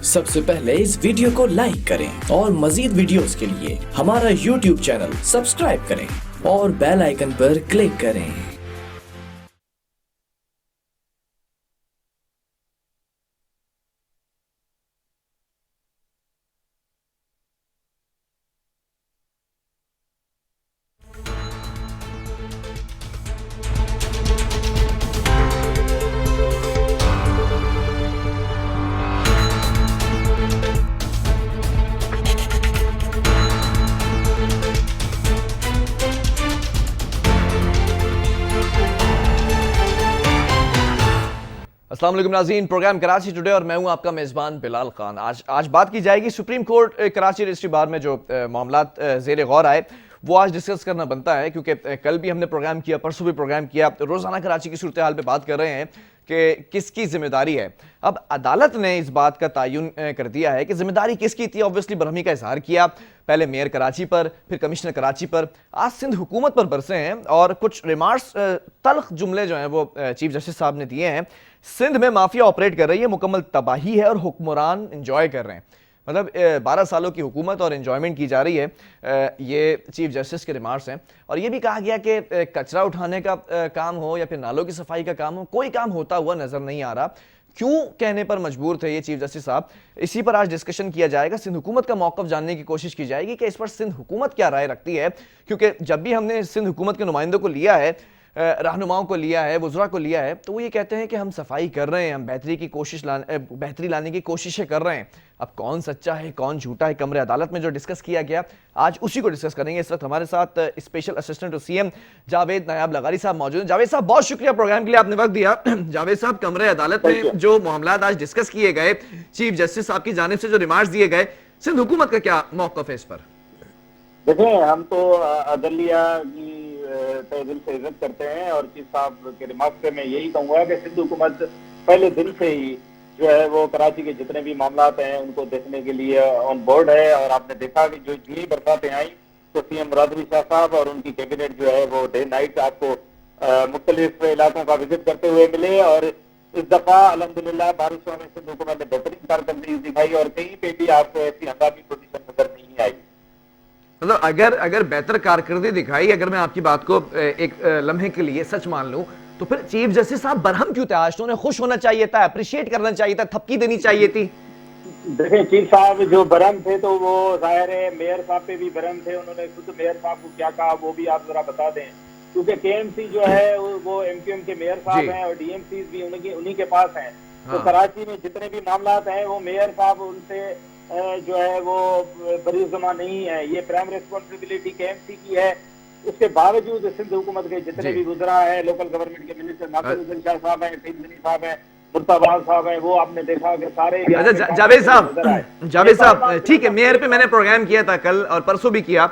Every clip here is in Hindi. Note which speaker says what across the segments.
Speaker 1: सबसे पहले इस वीडियो को लाइक करें और मजीद वीडियोस के लिए हमारा YouTube चैनल सब्सक्राइब करें और बेल आइकन पर क्लिक करें।
Speaker 2: अस्सलाम वालेकुम नाज़रीन, प्रोग्राम कराची टुडे और मैं हूं आपका मेज़बान बिलाल खान। आज बात की जाएगी सुप्रीम कोर्ट कराची रजिस्ट्री बार में जो मामलात ज़ेर गौर आए वो आज डिस्कस करना बनता है, क्योंकि कल भी हमने प्रोग्राम किया, परसों भी प्रोग्राम किया। रोज़ाना कराची की सूरत हाल पे बात कर रहे हैं कि किसकी जिम्मेदारी है। अब अदालत ने इस बात का तयन कर दिया है कि जिम्मेदारी किसकी थी। ऑब्वियसली बरहमी का इजहार किया, पहले मेयर कराची पर, फिर कमिश्नर कराची पर, आज सिंध हुकूमत पर बरसे हैं और कुछ रिमार्क्स, तल्ख जुमले जो हैं वो चीफ जस्टिस साहब ने दिए हैं। सिंध में माफिया ऑपरेट कर रही है, मुकम्मल तबाही है और हुक्मरान इंजॉय कर रहे हैं। मतलब 12 सालों की हुकूमत और एंजॉयमेंट की जा रही है, ये चीफ जस्टिस के रिमार्क्स हैं। और ये भी कहा गया कि कचरा उठाने का काम हो या फिर नालों की सफाई का काम हो, कोई काम होता हुआ नजर नहीं आ रहा। क्यों कहने पर मजबूर थे ये चीफ जस्टिस साहब, इसी पर आज डिस्कशन किया जाएगा। सिंध हुकूमत का मौक़िफ़ जानने की कोशिश की जाएगी कि इस पर सिंध हुकूमत क्या राय रखती है, क्योंकि जब भी हमने सिंध हुकूमत के नुमाइंदों को लिया है, रहनुमाओं को लिया है, वज़रा को लिया है, तो वो ये कहते हैं कि हम सफाई कर रहे हैं, हम बेहतरी लाने की कोशिशें कर रहे हैं। अब कौन सच्चा है कौन झूठा है, कमरे अदालत में जो डिस्कस किया गया आज उसी को डिस्कस करेंगे। इस वक्त हमारे साथ special assistant to CM Javed Nayab Lagari साहब मौजूद हैं। जावेद साहब, बहुत शुक्रिया प्रोग्राम के लिए आपने वक्त दिया। जावेद साहब, कमरे अदालत में जो मामलात आज डिस्कस किए गए, चीफ जस्टिस साहब की जानिब से जो रिमार्क्स दिए गए, सिंध हुकूमत का क्या मौक़िफ़ है इस पर?
Speaker 3: देखें, हम तो अदलिया की तहे दिल से इज्जत करते हैं और चीफ साहब के रिमार्क से मैं यही कहूंगा कि सिंध हुकूमत पहले दिन से ही जो है वो कराची के जितने भी मामलात हैं उनको देखने के लिए ऑन बोर्ड है। और आपने देखा कि जो जी बरसातें आई तो सीएम मुरादली शाह साहब और उनकी कैबिनेट जो है वो डे नाइट आपको मुख्तलिफ इलाकों का विजिट करते हुए मिले। और इस दफा अल्हम्दुलिल्लाह बारिशों में सिंध हुकूमत ने बेहतरीन कारकर्दगी दिखाई और कहीं पे भी आपको ऐसी हंगामी पोजीशन नजर नहीं आई।
Speaker 2: मतलब अगर बेहतर कारकर्दगी दिखाई, अगर मैं आपकी बात को एक लम्हे के लिए सच मान लूं, तो फिर चीफ जस्टिस साहब बरहम क्यों थे? आज तो उन्हें खुश होना चाहिए था, अप्रिशिएट करना चाहिए था, थपकी देनी चाहिए थी।
Speaker 3: देखें, चीफ साहब जो बरहम थे तो वो जाहिर है मेयर साहब पे भी बरहम थे। उन्होंने खुद मेयर साहब को क्या कहा वो भी आप जरा बता दें, क्योंकि केएमसी जो है वो एमक्यूएम के मेयर साहब हैं और डीएमसी भी उन्हीं के पास हैं। तो कराची में जितने भी मामलात हैं वो मेयर साहब उनसे जो है वो बरी जमा नहीं है, ये प्राइम रिस्पॉन्सिबिलिटी केएमसी की है। उसके बावजूद सिंध हुकूमत के जितने भी गुजरा है, लोकल गवर्नमेंट के मिनिस्टर नासिरुद्दीन शाह साहब हैं, सईद साहब हैं, मुर्तबाज साहब हैं, वो आपने देखा कि सारे
Speaker 2: जावेद साहब, ठीक है, मेयर पे मैंने प्रोग्राम किया था कल और परसों भी किया।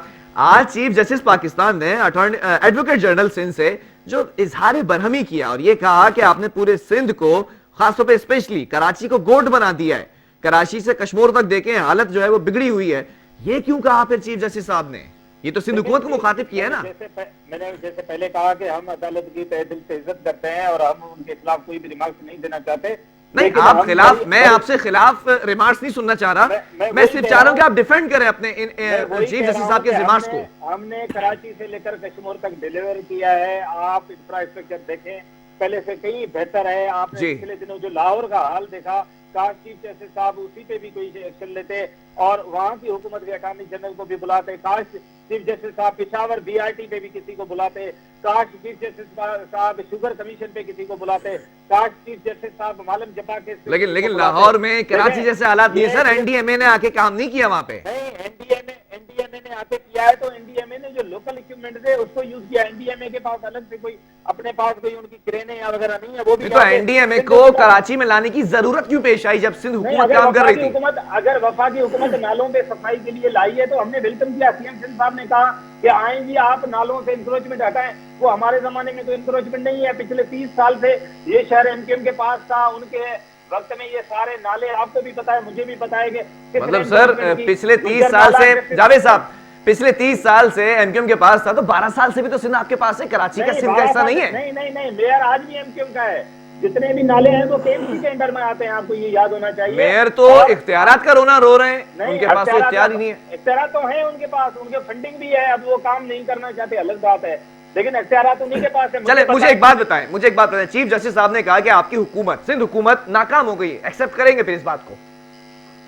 Speaker 2: आज चीफ जस्टिस पाकिस्तान ने एडवोकेट जनरल सिंध से जो इजहार बरहमी किया और ये कहा कि आपने पूरे सिंध को, खासतौर पर स्पेशली कराची को गोट बना दिया है, कराची से कश्मीर तक देखें हालत जो है वो बिगड़ी हुई है। ये क्यों कहा फिर चीफ जस्टिस साहब ने? ये तो सिंध हुकूमत को मुखातिब किया है ना।
Speaker 3: मैंने जैसे पहले कहा कि हम अदालत की तहे दिल से इज्जत करते हैं और हम उनके खिलाफ कोई भी रिमार्क्स नहीं देना चाहते।
Speaker 2: नहीं, आप खिलाफ, मैं आपसे खिलाफ रिमार्क्स नहीं सुनना चाह रहा, मैं सिर्फ चाह रहा हूं कि आप डिफेंड करें अपने चीफ जस्टिस साहब के रिमार्क्स को।
Speaker 3: हमने कराची से लेकर कश्मीर तक डिलीवर किया है। आप इंफ्रास्ट्रक्चर देखें, पहले से कहीं बेहतर है। आपने पिछले दिनों जो लाहौर का हाल देखा, काश चीफ जस्टिस साहब उसी पे भी कोई एक्शन लेते और वहां की हुकूमत के अटॉर्नी जनरल को भी बुलाते। काश चीफ जस्टिस साहब पेशावर बीआरटी पे भी किसी को बुलाते। काश चीफ जस्टिस साहब शुगर कमीशन पे किसी को बुलाते। काश चीफ जस्टिस साहब मालम जबा के
Speaker 2: लेकिन लाहौर में कराची जैसे हालात नहीं है सर। एनडीएमए ने आके काम नहीं किया वहां पे।
Speaker 3: नहीं, एनडीएमए ने आके किया है तो एनडीएमए ने जो लोकल इक्विपमेंट थे उसको यूज किया। एनडीएमए के पास अलग से कोई अपने पास कोई उनकी क्रेनें या वगैरह नहीं है। वो भी
Speaker 2: तो एनडीएमए को कराची में लाने की जरूरत क्यों पेश आई जब सिंध हुकूमत काम कर रही थी?
Speaker 3: अगर वफाकी हुकूमत नालों पे सफाई के लिए लाई है तो हमने वेलकम किया। सीएम सिंध साहब ने कहा कि आएंगी आप नालों से इंक्रोचमेंट हटाएं। वो हमारे जमाने में तो इंक्रोचमेंट नहीं है। पिछले 30 साल से ये शहर एमक्यूएम के पास था, उनके वक्त में ये सारे नाले, आपको भी पता है मुझे भी पता है कि
Speaker 2: मतलब सर पिछले 30 साल से, जावेद साहब, पिछले 30 साल से एमक्यूएम के पास था, तो 12 साल से भी तो सिंध आपके पास है। कराची का सिंध का हिस्सा नहीं है।
Speaker 3: नहीं, मेयर आज भी एमक्यूएम का है। जितने भी नाले हैं वो केएमसी के अंडर में आते हैं, आपको ये याद होना चाहिए।
Speaker 2: मेयर तो इख्तियारात का रोना रो रहे हैं,
Speaker 3: नहीं,
Speaker 2: उनके पास तो इख्तियार ही नहीं है।
Speaker 3: इख्तियार तो है उनके पास, उनके फंडिंग भी है, अब वो काम नहीं करना चाहते अलग बात है, लेकिन इख्तियार उन्हीं के पास है।
Speaker 2: चले मुझे एक बात बताएं, चीफ जस्टिस साहब ने कहा कि आपकी हुकूमत, सिंध हुकूमत नाकाम हो गई है, एक्सेप्ट करेंगे फिर इस बात को?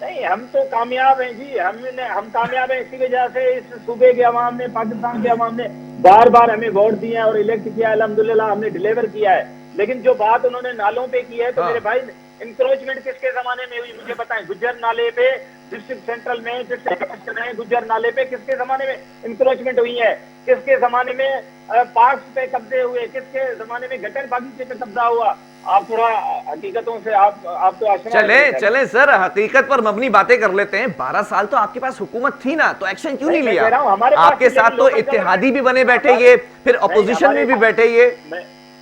Speaker 3: नहीं, हम तो कामयाब हैं जी, हम कामयाब हैं इसी वजह से इस सूबे के अवाम ने, पाकिस्तान के अवाम ने बार बार हमें वोट दिए हैं और इलेक्ट किया है, अल्हम्दुलिल्लाह हमने डिलीवर किया है। लेकिन जो बात उन्होंने नालों पे की है, तो मेरे भाई इंक्रोचमेंट किसके जमाने में हुई मुझे बताएं? गुज्जर नाले पे डिस्ट्रिक्ट सेंट्रल में, डिस्ट्रिक्ट गुज्जर नाले पे किसके जमाने में इंक्रोचमेंट हुई है? किसके जमाने में पार्क्स पे कब्जे हुए? किसके जमाने में गटर बागीचे पे कब्जा हुआ? आप थोड़ा हकीकतों से आप तो आशना
Speaker 2: चले सर, हकीकत पर मबनी बातें कर लेते हैं। 12 साल तो आपके पास हुकूमत थी ना, तो एक्शन क्यों नहीं लिया? आपके साथ तो इत्तेहादी भी बने बैठे ये, फिर अपोजिशन में भी बैठे ये।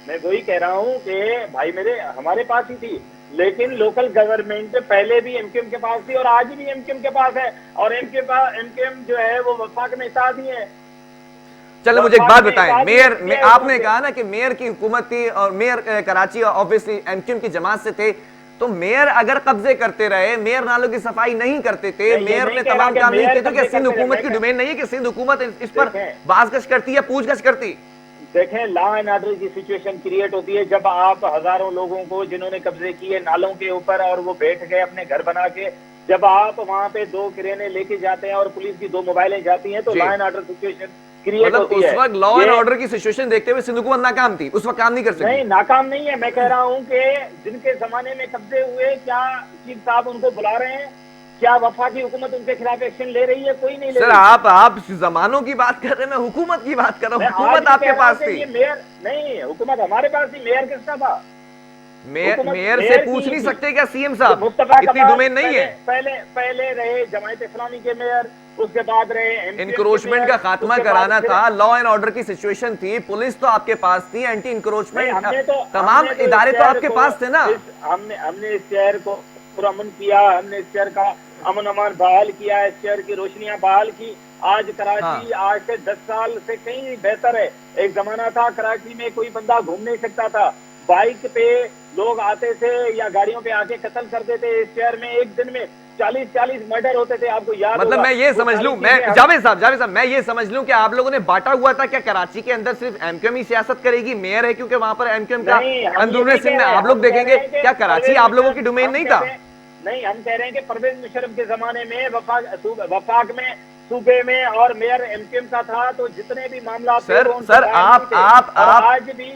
Speaker 3: मैं वही कह रहा हूँ कि भाई मेरे, हमारे पास ही थी, लेकिन लोकल गवर्नमेंट पहले भी एमक्यूएम के पास थी और आज भी एमक्यूएम के पास है, और एमक्यूएम जो है वो वफाक में साथ ही है।
Speaker 2: चलो मुझे एक बात बताएं, मेयर आपने कहा ना कि मेयर की हुकूमत थी और मेयर कराची ऑब्वियसली एमक्यूएम की जमात से थे, तो मेयर अगर कब्जे करते रहे, मेयर नालों की सफाई नहीं करते थे, मेयर ने तमाम काम नहीं किए, तो क्या सिंध हुकूमत की डोमेन नहीं है कि सिंध हुकूमत इस पर बाज़गश करती है, पूछगछ करती?
Speaker 3: देखें, लॉ एंड ऑर्डर की सिचुएशन क्रिएट होती है जब आप हजारों लोगों को जिन्होंने कब्जे किए नालों के ऊपर और वो बैठ गए अपने घर बना के, जब आप वहां पे 2 क्रेनें लेके जाते हैं और पुलिस की 2 मोबाइलें जाती हैं, तो law and order situation create होती है।
Speaker 2: उस वक्त लॉ एंड ऑर्डर की सिचुएशन देखते हुए सिंध हुकूमत नाकाम थी, उस वक्त काम नहीं कर सकती।
Speaker 3: नहीं, नाकाम नहीं है, मैं कह रहा हूँ कि जिनके जमाने में कब्जे हुए, क्या चीफ साहब उनको बुला रहे हैं? क्या वफा की हुकूमत उनके खिलाफ एक्शन ले रही है? कोई नहीं ले रही।
Speaker 2: सर आप जमानों की बात कर रहे हैं, मैं हुकूमत की बात कर रहा हूँ। हुकूमत आपके पास थी,
Speaker 3: मेयर नहीं, हुकूमत हमारे पास थी। मेयर किसका था?
Speaker 2: मेयर से पूछ नहीं सकते क्या सीएम साहब? इतनी डोमेन नहीं है।
Speaker 3: पहले रहे जमायत इस्लामी के मेयर, उसके बाद रहे
Speaker 2: इंक्रोचमेंट का खात्मा कराना था, लॉ एंड ऑर्डर की सिचुएशन थी, पुलिस तो आपके पास थी, एंटी इंक्रोचमेंट तमाम इदारे तो आपके पास थे ना।
Speaker 3: हमने इस शहर को पुरअमन किया, हमने इस शहर का अमन अमान बहाल किया, इस शहर की रोशनियां बहाल की। आज कराची आज से 10 साल से कहीं बेहतर है। एक जमाना था कराची में कोई बंदा घूम नहीं सकता था, बाइक पे लोग आते थे या गाड़ियों पे आके कत्ल कर देते। इस शहर में एक दिन में 40 मर्डर होते थे, आपको याद
Speaker 2: मतलब मैं ये समझ लूं, मैं जावेद साहब मैं ये समझ लूं कि आप लोगों ने बांटा हुआ था क्या कराची के अंदर सिर्फ एमक्यूएम ही सियासत करेगी? मेयर है क्योंकि वहां पर एमक्यूएम का अंदरूनी सिंध में आप लोग देखेंगे, क्या कराची आप लोगों की डोमेन नहीं था?
Speaker 3: नहीं, हम कह रहे हैं कि परवेज मुशर्रफ के जमाने में वफाक में, सूबे में और मेयर एमक्यूएम का था, तो जितने भी मामला
Speaker 2: सर आप
Speaker 3: आज भी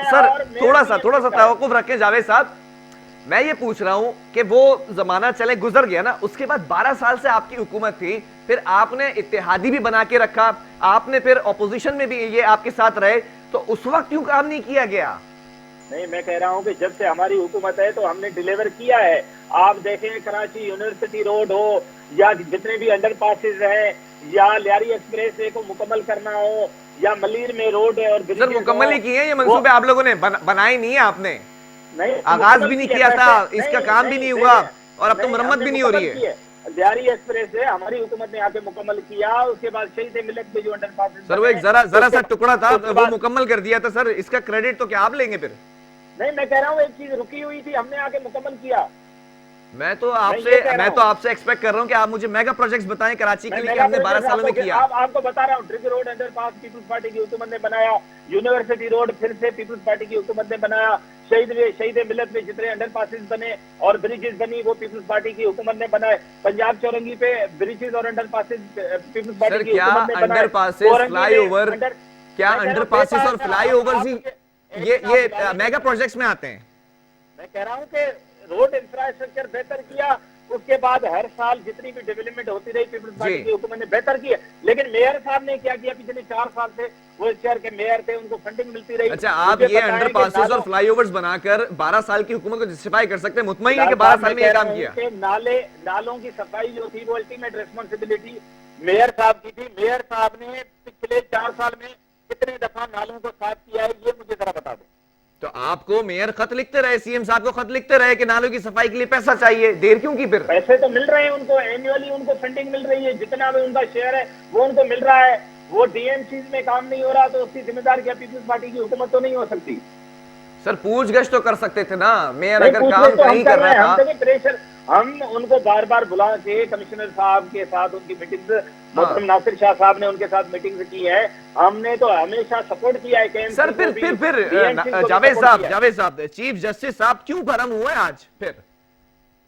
Speaker 2: सर थोड़ा सा तवक्कुफ रखें जावेद साहब। मैं ये पूछ रहा हूं कि वो जमाना चले गुजर गया ना, उसके बाद 12 साल से आपकी हुकूमत थी, फिर आपने इत्तेहादी भी बना के रखा, आपने फिर ऑपोजिशन में भी ये आपके साथ रहे, तो उस वक्त क्यों काम नहीं किया गया?
Speaker 3: नहीं, मैं कह रहा हूं कि जब से हमारी हुकूमत है तो हमने डिलीवर किया है। आप देखें, कराची यूनिवर्सिटी रोड हो या जितने भी अंडर पासेज है, या लियारी एक्सप्रेस वे को मुकम्मल करना हो, या मलीर में रोड है और
Speaker 2: सर मुकम्मल ही किए हैं ये मंसूबे आप लोगों ने, बनाए नहीं है आपने?
Speaker 3: नहीं,
Speaker 2: आगाज भी नहीं किया था, इसका काम भी नहीं हुआ और अब तो मरम्मत भी नहीं हो रही है।
Speaker 3: लियारी एक्सप्रेस है हमारी हुकूमत ने आके मुकम्मल किया, उसके बाद शहीद मिलत पे जो अंडर पासेज,
Speaker 2: सर वो एक जरा सा टुकड़ा था, वो मुकम्मल कर दिया था सर, इसका क्रेडिट तो क्या आप लेंगे फिर?
Speaker 3: नहीं, मैं कह रहा हूँ एक चीज रुकी हुई थी, हमने आके मुकम्मल किया।
Speaker 2: मैं तो आपसे एक्सपेक्ट कर रहा हूँ कि आप मुझे मेगा प्रोजेक्ट्स बताएं कराची के लिए, हमने 12 सालों में किया।
Speaker 3: आपको बता रहा हूँ, ट्रिग रोड अंडरपास पीपल्स पार्टी की हुकूमत ने बनाया, यूनिवर्सिटी रोड फिर से पीपल्स पार्टी की हुकूमत ने बनाया, शहीद मिलत में जितने अंडरपासेस बने और ब्रिजेस बनी वो पीपल्स पार्टी की हुकूमत ने बनाए। पंजाब चौरंगी पे ब्रिजेस और अंडरपासेस पीपल्स पार्टी की हुकूमत ने बनाए।
Speaker 2: अंडरपासेस, फ्लाईओवर, क्या अंडरपासेस और फ्लाईओवर्स ही ये मेगा प्रोजेक्ट्स में आते हैं?
Speaker 3: मैं कह रहा हूँ कि रोड इंफ्रास्ट्रक्चर बेहतर किया, उसके बाद हर साल जितनी भी डेवलपमेंट होती रही पीपल्स पार्टी की हुकूमत ने बेहतर किया। लेकिन मेयर साहब ने क्या किया? पिछले 4 साल से वो इस शहर के मेयर थे, उनको फंडिंग मिलती रही।
Speaker 2: अच्छा, आप ये अंडरपासेस और फ्लाईओवर्स बनाकर 12 साल की हुकूमत को जस्टिफाई कर सकते हैं? मुतमईन है कि 12 साल में ये काम किया?
Speaker 3: नालों की सफाई जो थी वो अल्टीमेट रिस्पॉन्सिबिलिटी मेयर साहब की थी। मेयर साहब ने पिछले 4 साल में कितने दफा नालों को साफ किया है, ये मुझे जरा बता दो।
Speaker 2: तो आपको मेयर खत लिखते रहे, सीएम साहब को खत लिखते रहे कि नालों की सफाई के लिए पैसा चाहिए, देर क्यों की? फिर
Speaker 3: पैसे तो मिल रहे हैं उनको, एनुअली उनको फंडिंग मिल रही है, जितना भी उनका शेयर है वो उनको मिल रहा है। वो डीएमसी में काम नहीं हो रहा तो उसकी जिम्मेदार क्या पीपल्स पार्टी की हुकूमत तो नहीं हो सकती?
Speaker 2: सर पूछगछ तो कर सकते थे ना, मेयर
Speaker 3: नहीं,
Speaker 2: अगर
Speaker 3: पूछ
Speaker 2: काम
Speaker 3: रहे तो हम
Speaker 2: नहीं
Speaker 3: कर
Speaker 2: कर
Speaker 3: रहे हैं,
Speaker 2: रहा
Speaker 3: हम
Speaker 2: था।
Speaker 3: देखिए प्रेशर, हम उनको बार बार बुला के कमिश्नर साहब के साथ उनकी मीटिंग, मोहतरम नासिर शाह साहब ने उनके साथ मीटिंग की है, हमने तो हमेशा सपोर्ट किया है KMC
Speaker 2: सर
Speaker 3: को भी,
Speaker 2: फिर
Speaker 3: DMC को भी
Speaker 2: जावेद
Speaker 3: support किया है।
Speaker 2: जावेद साहब, चीफ जस्टिस साहब क्यों भरम हुए आज फिर?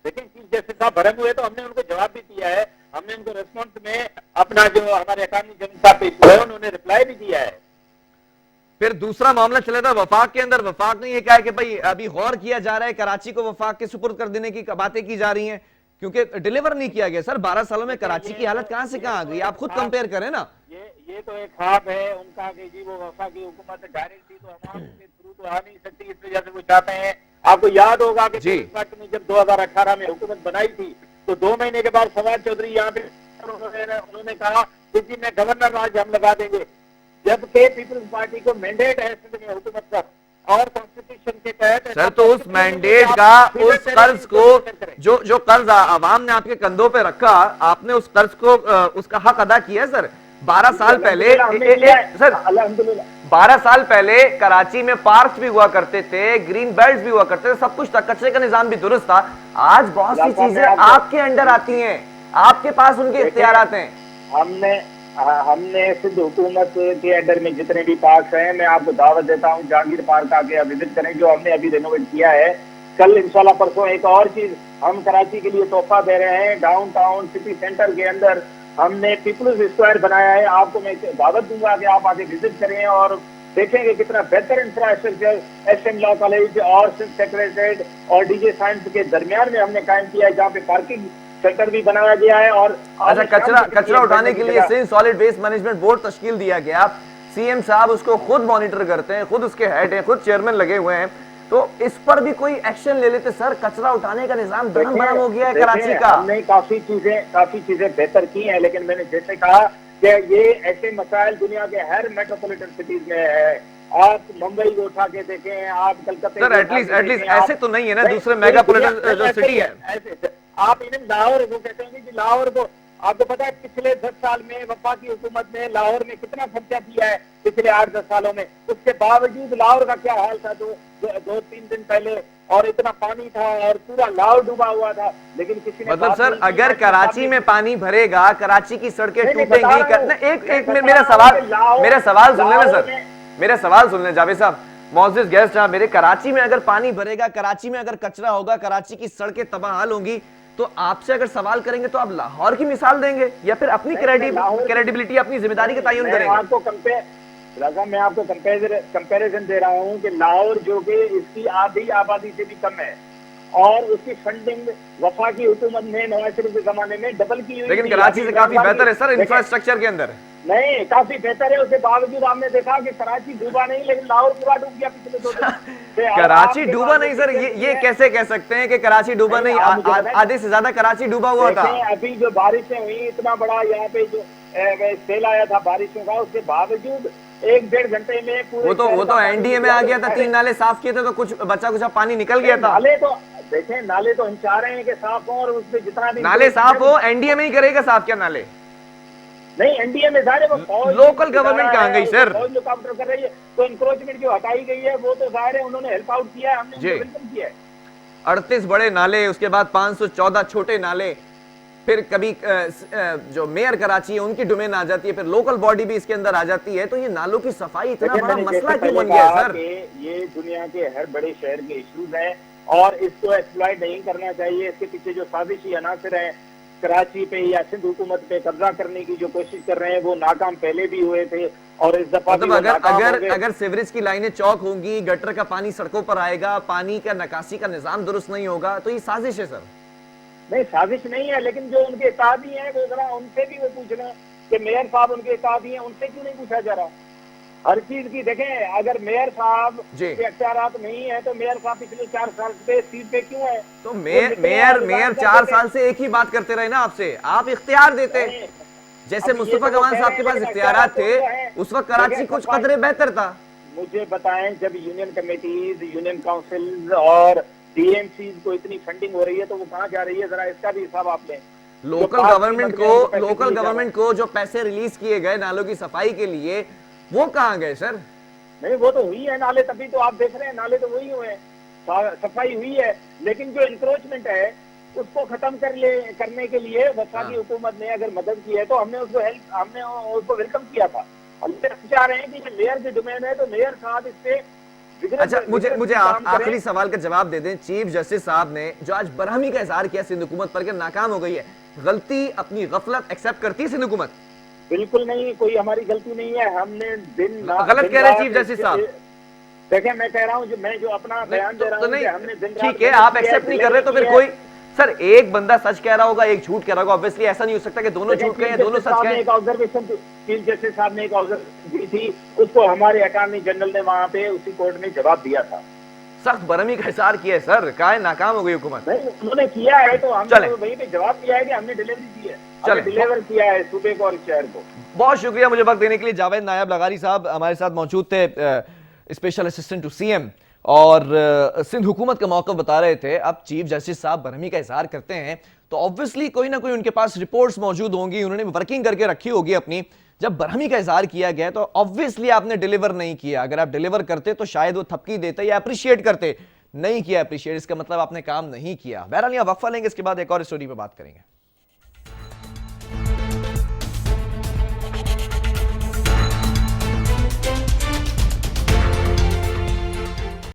Speaker 3: लेकिन चीफ जस्टिस साहब भरम हुए तो हमने उनको जवाब भी दिया है, हमने उनको रिस्पॉन्स में अपना जो हमारे अटॉर्नी जनरल साहब पेश हुए उन्होंने रिप्लाई भी दिया है।
Speaker 2: फिर दूसरा मामला चला था वफाक के अंदर, वफाक ने ये कहा कि भाई अभी गौर किया जा रहा है, कराची को वफाक के सुपुर्द कर देने की बातें की जा रही हैं क्योंकि डिलीवर नहीं किया गया। सर 12 सालों में कराची की हालत कहां से कहां आ गई, आप खुद कंपेयर करें ना।
Speaker 3: ये तो एक ख्वाब है उनका कि जी वो वफा की हुकूमत डायरेक्ट थी तो अवाम के थ्रू तो आ नहीं सकती, इस वजह से वो चाहते हैं। आपको याद होगा कि ने जब 2018 में हुकूमत बनाई थी तो 2 महीने के बाद फवाद चौधरी यहाँ पे उन्होंने कहा कि जी मैं गवर्नर राज हम लगा देंगे, जबकि पीपल्स पार्टी को मैंडेट है हुकूमत का और कॉन्स्टिट्यूशन के तहत।
Speaker 2: सर तो उस मैंडेट का, उस कर्ज को जो कर्ज आवाम ने आपके कंधों पे रखा, आपने उस कर्ज को उसका हक अदा किया सर। 12 साल पहले सर 12 साल पहले कराची में पार्क भी हुआ करते थे, ग्रीन बेल्ट भी हुआ करते थे, सब कुछ था, कचरे का निजाम भी दुरुस्त था। आज बहुत सी चीजें आपके अंडर आती हैं, आपके पास उनके इख्तियारात हैं।
Speaker 3: हमने सिर्फ हुकूमत के अंडर में जितने भी पार्क हैं, मैं आपको दावत देता हूँ जहांगीर पार्क आके विजिट करें, जो हमने अभी रिनोवेट किया है। कल इंशाल्लाह परसों एक और चीज हम कराची के लिए तोहफा दे रहे हैं, डाउनटाउन सिटी सेंटर के अंदर हमने पीपल्स स्क्वायर बनाया है। आपको मैं दावत दूंगा कि आप आके विजिट करें और देखेंगे कितना बेहतर इंफ्रास्ट्रक्चर एसएम लॉ कॉलेज और सेक्रेटरीट और डीजे साइंस के दरमियान में हमने कायम किया है, जहाँ पे पार्किंग सेंटर भी बनाया गया है। और
Speaker 2: अच्छा, कचरा उठाने के लिए Sindh solid waste management board तश्कील दिया गया, सीएम साहब उसको खुद मॉनिटर करते हैं, खुद उसके हेड हैं, खुद चेयरमैन लगे हुए हैं, तो इस पर भी कोई एक्शन ले लेते सर। कचरा उठाने का निजाम धड़म हो गया है कराची का।
Speaker 3: हमने काफी चीजें बेहतर की हैं, लेकिन मैंने जैसे कहा कि ये ऐसे मसाइल दुनिया के हर मेट्रोपॉलिटन सिटीज में है। आप मुंबई को उठा के देखें, आप कलकत्ता
Speaker 2: सर एटलीस्ट ऐसे तो नहीं है ना, दूसरे मेगापॉलिटन जो सिटी है।
Speaker 3: आप इन्हें लाहौर को कहते हैं कि लाहौर को, आपको पता है पिछले 10 साल में वफा की हुकूमत ने लाहौर में कितना खर्चा किया है पिछले 8-10 सालों में, उसके बावजूद लाहौर का क्या हाल था 2-3 दिन पहले, और इतना पानी था और पूरा लाहौर डूबा हुआ था, लेकिन किसी ने
Speaker 2: मतलब सर अगर कराची में पानी भरेगा, कराची की सड़कें टूटेंगी। एक मेरा सवाल सुन लेना सर, मेरा सवाल सुन लें जावेद साहब, मौजूद गेस्ट साहब मेरे। कराची में अगर पानी भरेगा, कराची में अगर कचरा होगा, कराची की सड़कें तबाह होंगी, तो आपसे अगर सवाल करेंगे तो आप लाहौर की मिसाल देंगे या फिर अपनी क्रेडिबिलिटी, अपनी जिम्मेदारी का तयन करेंगे?
Speaker 3: मैं आपको कंपैरिजन दे रहा हूं कि लाहौर जो कि इसकी आधी आबादी से भी कम है और उसकी फंडिंग वफा की हुकूमत ने नवाज शरीफ के जमाने में डबल की हुई,
Speaker 2: लेकिन कराची से काफी बेहतर है सर इंफ्रास्ट्रक्चर के अंदर।
Speaker 3: नहीं, काफी बेहतर है, उसके बावजूद हमने देखा कि कराची डूबा नहीं, लेकिन लाहौर पूरा डूब गया पिछले 2 दिन।
Speaker 2: कराची डूबा नहीं सर, ये कैसे कह सकते हैं कि कराची डूबा नहीं? आधे से ज्यादा कराची डूबा हुआ था।
Speaker 3: अभी जो बारिशें हुई, इतना बड़ा यहाँ पे जो सेल आया था बारिशों का, उसके बावजूद 1-1.5 घंटे में पूरे
Speaker 2: वो तो एनडीए में आ गया था, 3 नाले साफ किए थे तो कुछ बचा कुछ पानी निकल गया था।
Speaker 3: नाले तो देखें, नाले तो हम चाह रहे हैं कि साफ हो और उससे जितना भी
Speaker 2: नाले साफ हो, एनडीए में ही करेगा साफ क्या नाले?
Speaker 3: नहीं, एनडीए में सारे वो
Speaker 2: लोकल गवर्नमेंट कहाँ गई सर?
Speaker 3: जो काउंटर कर रही है, तो इंक्रोचमेंट जो हटाई गई है वो तो जाहिर है उन्होंने हेल्प आउट किया है, हमने वेलकम किया है।
Speaker 2: 38 बड़े नाले, उसके बाद 514 छोटे नाले, फिर कभी जो मेयर कराची है उनकी डोमेन आ जाती है, फिर लोकल बॉडी भी इसके अंदर आ जाती है, तो ये नालों की सफाई इतना बड़ा मसला क्यों बन गया सर?
Speaker 3: ये दुनिया के हर बड़े शहर के इश्यूज हैं और इसको एक्सप्लॉइट नहीं करना चाहिए। इसके पीछे जो साजिशी अनासर है कराची पे या सिंध हुकूमत पे कब्जा करने की जो कोशिश कर रहे हैं, वो नाकाम पहले भी हुए थे और इस दफा
Speaker 2: मतलब अगर सीवरेज की लाइनें चौक होंगी, गटर का पानी सड़कों पर आएगा, पानी का निकासी का निजाम दुरुस्त नहीं होगा, तो ये साजिश है सर?
Speaker 3: नहीं, साजिश नहीं है, लेकिन जो उनके इत्तेहादी हैं वो जरा उनसे भी वो पूछ रहे हैं कि मेयर साहब उनके इत्तेहादी हैं, उनसे क्यों नहीं पूछा जा रहा? हर चीज की देखें, अगर मेयर साहब के अख्तियारात नहीं है तो मेयर साहब पिछले 4 साल से सीट पे क्यों है?
Speaker 2: तो मेयर 4 साल से एक ही बात करते रहे ना आपसे, आप इख्तियार देते। जैसे मुस्तफा गवान साहब के पास इख्तियारात थे, उस वक्त कराची कुछ कदरे बेहतर था।
Speaker 3: मुझे बताएं, जब यूनियन कमेटीज, यूनियन काउंसिल और डीएमसीज को इतनी फंडिंग हो रही है तो वो कहाँ जा रही है? जरा इसका भी हिसाब आप लें।
Speaker 2: लोकल गवर्नमेंट को जो पैसे रिलीज किए गए नालों की सफाई के लिए, वो कहाँ गए सर?
Speaker 3: नहीं, वो तो हुई है नाले, तभी तो आप देख रहे हैं नाले तो वही हुए हैं, सफाई हुई है। लेकिन जो इंक्रोचमेंट है उसको खत्म करने के लिए वफाकी हुकूमत ने अगर मदद की है तो हमने उसको वेलकम किया था। हम चाह रहे हैं कि ये मेयर की डोमेन है तो मेयर साहब इस पे
Speaker 4: अच्छा, मुझे आखिरी सवाल का जवाब दे दें। चीफ जस्टिस साहब ने जो आज बरहमी का इजहार किया सिंध हुकूमत पर कि नाकाम हो गई है, गलती अपनी गफलत एक्सेप्ट करती है सिंध हुकूमत?
Speaker 3: बिल्कुल नहीं, कोई हमारी गलती नहीं है। हमने
Speaker 4: गलत कह रहे हैं चीफ जस्टिस साहब।
Speaker 3: देखिए, मैं कह रहा हूँ, मैं जो अपना बयान दे रहा हूँ कि हमने दिन रात
Speaker 4: ठीक है, आप एक्सेप्ट नहीं कर रहे तो फिर कोई सर एक बंदा सच कह रहा होगा, एक झूठ कह रहा होगा, ऑब्वियसली ऐसा नहीं हो सकता कि दोनों झूठ कहें दोनों सच कहें।
Speaker 3: एक ऑब्जर्वेशन चीफ जस्टिस साहब ने एक ऑब्जर्वेशन दी थी, उसको हमारे अटॉर्नी जनरल ने वहां पे उसी कोर्ट में जवाब दिया था।
Speaker 4: सख्त बरहमी का इजहार किया है सर, कहा नाकाम हो गई हुकूमत।
Speaker 3: नहीं, उन्होंने किया है तो हमने वहीं पे जवाब दिया है कि हमने डिलीवरी दी है, हमने डिलीवर किया है सूबे को और शहर को।
Speaker 2: बहुत शुक्रिया मुझे वक्त देने के लिए। जावेद नायब लगारी साहब हमारे साथ मौजूद थे, स्पेशल असिस्टेंट टू सीएम, और सिंध हुकूमत का मौक़िफ़ बता रहे थे। अब चीफ जस्टिस साहब बरहमी का इजहार करते हैं तो ऑब्वियसली कोई ना कोई उनके पास रिपोर्ट्स मौजूद होंगी, उन्होंने वर्किंग करके रखी होगी अपनी। जब बरहमी का इजहार किया गया तो ऑब्वियसली आपने डिलीवर नहीं किया। अगर आप डिलीवर करते तो शायद वो थपकी देते या अप्रिशिएट करते, नहीं किया अप्रिशिएट, इसका मतलब आपने काम नहीं किया। बहरहाल यहाँ वक्फा लेंगे, इसके बाद एक और स्टोरी पे बात करेंगे।